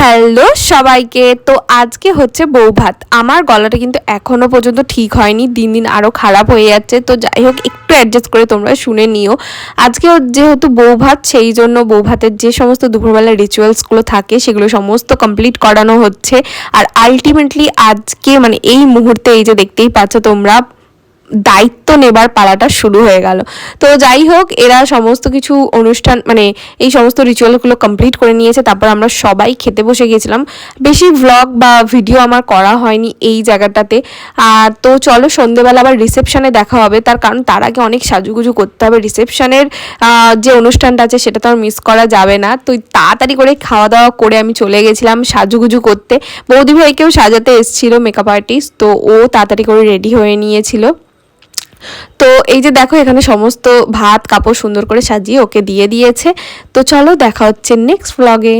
Hello সবাইকে। তো আজকে হচ্ছে বউ ভাত। আমার গলাটা কিন্তু এখনো পর্যন্ত ঠিক হয়নি, দিন দিন আরও খারাপ হয়ে যাচ্ছে। তো যাই হোক, একটু অ্যাডজাস্ট করে তোমরা শুনে নিও। আজকে যেহেতু বউ ভাত, সেই জন্য বউ ভাতের যে সমস্ত দুপুরবেলা রিচুয়ালসগুলো থাকে সেগুলো সমস্ত কমপ্লিট করানো হচ্ছে। আর আলটিমেটলি আজকে মানে এই মুহূর্তে এই যে দেখতেই পাচ্ছ তোমরা, দায়িত্ব নেবার পালাটা শুরু হয়ে গেল। তো যাই হোক, এরা সমস্ত কিছু অনুষ্ঠান মানে এই সমস্ত রিচুয়ালগুলো কমপ্লিট করে নিয়েছে। তারপর আমরা সবাই খেতে বসে গিয়েছিলাম। বেশি ভ্লগ বা ভিডিও আমার করা হয়নি এই জায়গাটাতে। আর তো চলো, সন্ধেবেলা আবার রিসেপশনে দেখা হবে। তার কারণ তার আগে অনেক সাজুগুজু করতে হবে। রিসেপশনের যে অনুষ্ঠানটা আছে সেটা তো আর মিস করা যাবে না। তো তাড়াতাড়ি করে খাওয়া দাওয়া করে আমি চলে গেছিলাম সাজুগুজু করতে। বৌদি ভাইকেও সাজাতে এসেছিলো মেকআপ আর্টিস্ট, তো ও তাড়াতাড়ি করে রেডি হয়ে নিয়েছিল। তো এই যে দেখো, এখানে সমস্ত ভাত কাপড় সুন্দর করে সাজিয়ে ওকে দিয়ে দিয়েছে। তো চলো, দেখা হচ্ছে নেক্সট ব্লগে।